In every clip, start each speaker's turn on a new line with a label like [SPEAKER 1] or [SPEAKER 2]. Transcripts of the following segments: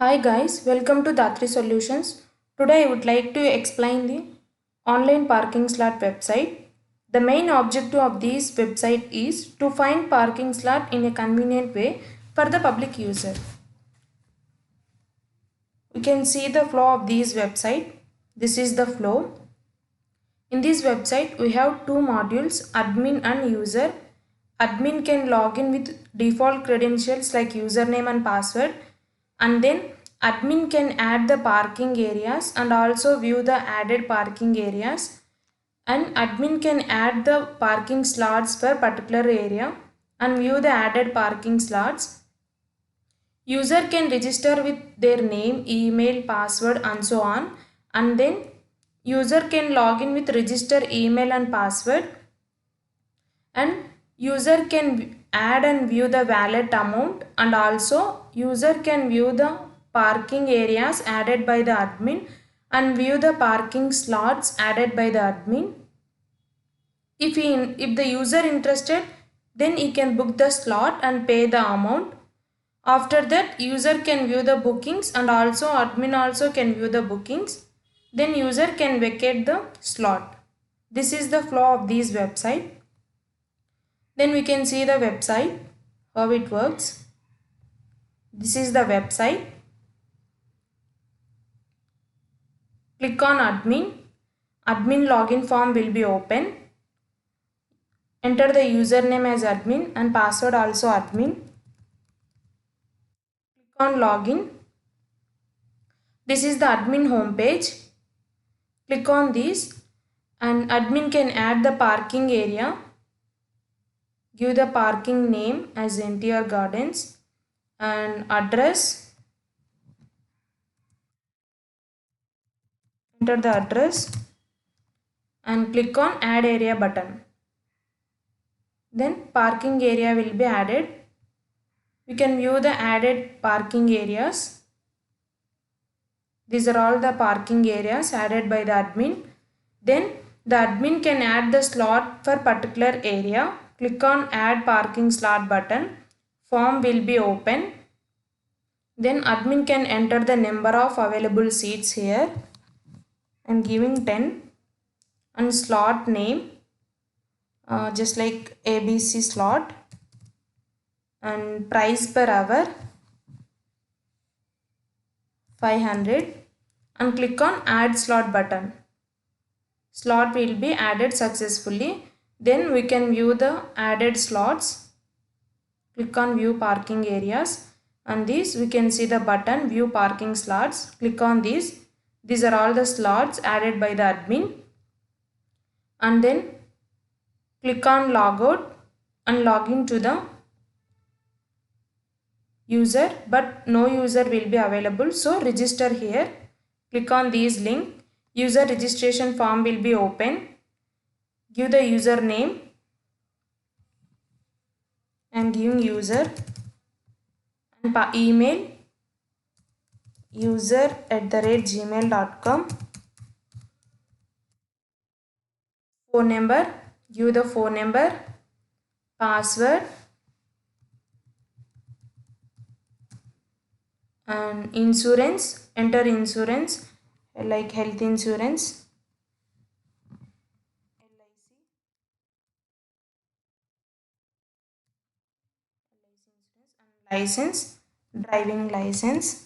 [SPEAKER 1] Hi guys, welcome to DHAATRI Solutions. Today I would like to explain the online parking slot website. The main objective of this website is to find parking slot in a convenient way for the public user. We can see the flow of this website. This is the flow. In this website we have two modules, admin and user. Admin can log in with default credentials like username and password, and then admin can add the parking areas and also view the added parking areas, and admin can add the parking slots for particular area and view the added parking slots. User can register with their name, email, password and so on, and then user can log in with register email and password, and user can add and view the wallet amount, and also user can view the parking areas added by the admin and view the parking slots added by the admin. If the user interested, then he can book the slot and pay the amount. After that, user can view the bookings and also admin also can view the bookings. Then user can vacate the slot. This is the flow of this website. Then we can see the website, how it works. This is the website. Click on admin. Admin login form will be open. Enter the username as admin and password also admin. Click on login. This is the admin home page. Click on this and admin can add the parking area. Give the parking name as NTR Gardens and address. Enter the address and click on add area button. Then parking area will be added. We can view the added parking areas. These are all the parking areas added by the admin. Then the admin can add the slot for particular area. Click on add parking slot button. Form will be open. Then admin can enter the number of available seats here. I am giving 10 and slot name just like ABC slot, and price per hour 500, and click on add slot button. Slot will be added successfully. Then we can view the added slots. Click on view parking areas, and this we can see the button view parking slots. Click on this. These are all the slots added by the admin, and then click on logout and log in to the user, but no user will be available, so register here. Click on this link. User registration form will be open. Give the username. I am giving user and email user@gmail.com. Phone number, give the phone number, password, and insurance, enter insurance like health insurance, license, driving license,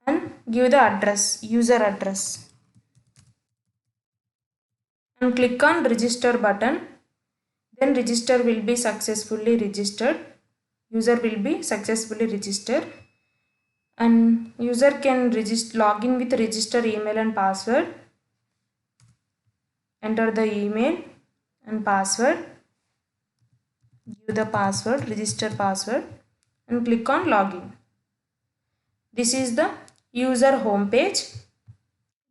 [SPEAKER 1] and give the address, user address, and click on register button. Then register will be successfully registered. User will be successfully registered, and user can log in with register email and password. Enter the email and password. Give the password, register password, and click on login. This is the user home page.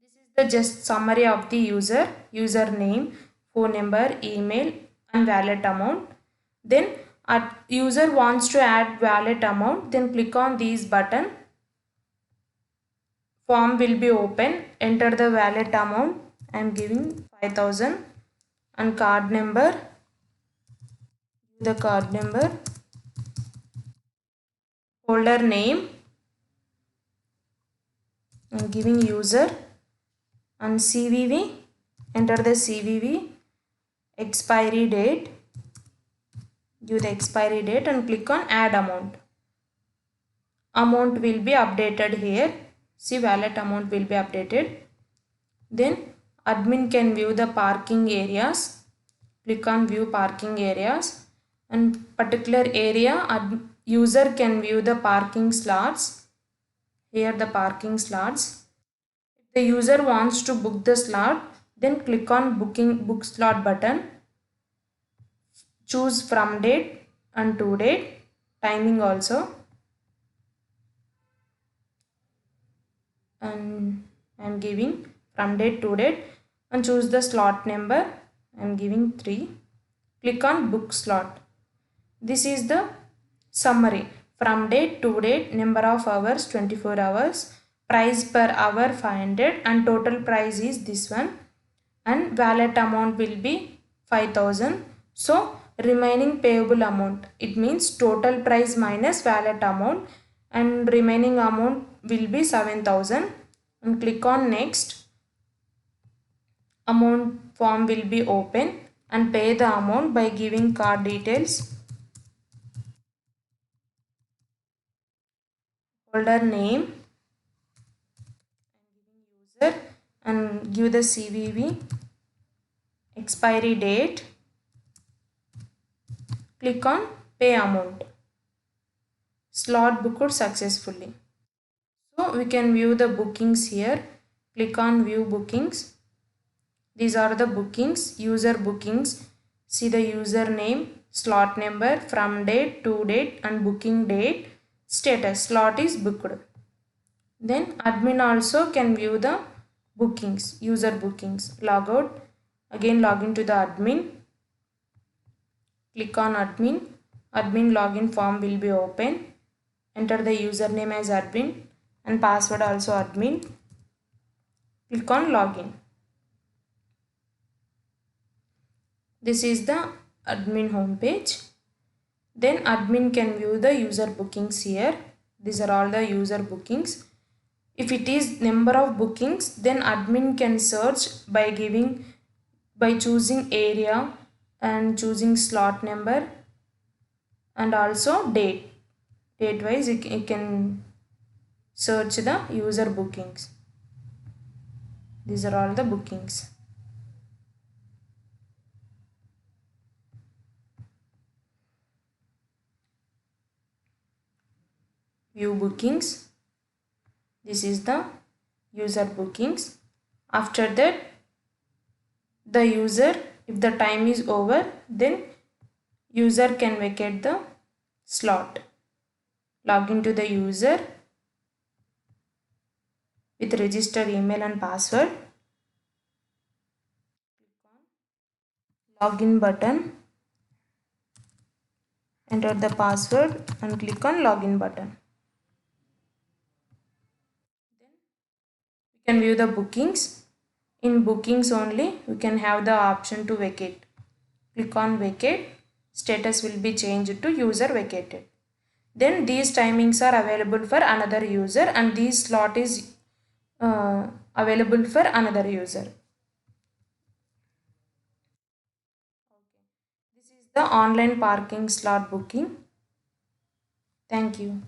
[SPEAKER 1] This is the just summary of the user, username, phone number, email and wallet amount. Then user wants to add wallet amount, then click on this button. Form will be open. Enter the wallet amount. I am giving 5000 and card number, the card number, holder name, and giving user, and CVV, enter the CVV, expiry date, give the expiry date and click on add amount. Amount will be updated here. See, wallet amount will be updated. Then admin can view the parking areas. Click on view parking areas, and particular area user can view the parking slots. Here the parking slots. If the user wants to book the slot, then click on book slot button. Choose from date and to date, timing also, and I am giving from date to date, and choose the slot number. I am giving 3. Click on book slot. This is the summary. From date to date, number of hours 24 hours, price per hour 500, and total price is this one, and wallet amount will be 5000. So remaining payable amount, it means total price minus wallet amount, and remaining amount will be 7000. And click on next. Amount form will be open, and pay the amount by giving card details, holder name, user, and give the CVV, expiry date, click on pay amount. Slot booked successfully. So we can view the bookings here. Click on view bookings. These are the bookings, user bookings. See the username, slot number, from date to date, and booking date, status, slot is booked. Then admin also can view the bookings, user bookings. Log out, again log into the admin. Click on admin. Admin login form will be open. Enter the username as admin and password also admin. Click on login. This is the admin home page. Then admin can view the user bookings here. These are all the user bookings. If it is number of bookings, then admin can search by choosing area and choosing slot number, and also date. Date wise you can search the user bookings. These are all the bookings. View bookings. This is the user bookings. After that, the user, if the time is over, then user can vacate the slot. Log into the user with registered email and password. Login button. Enter the password and click on login button. Then we can view the bookings. In bookings only, we can have the option to vacate. Click on vacate. Status will be changed to user vacated. Then these timings are available for another user, and this slot is available for another user. This is the online parking slot booking. Thank you.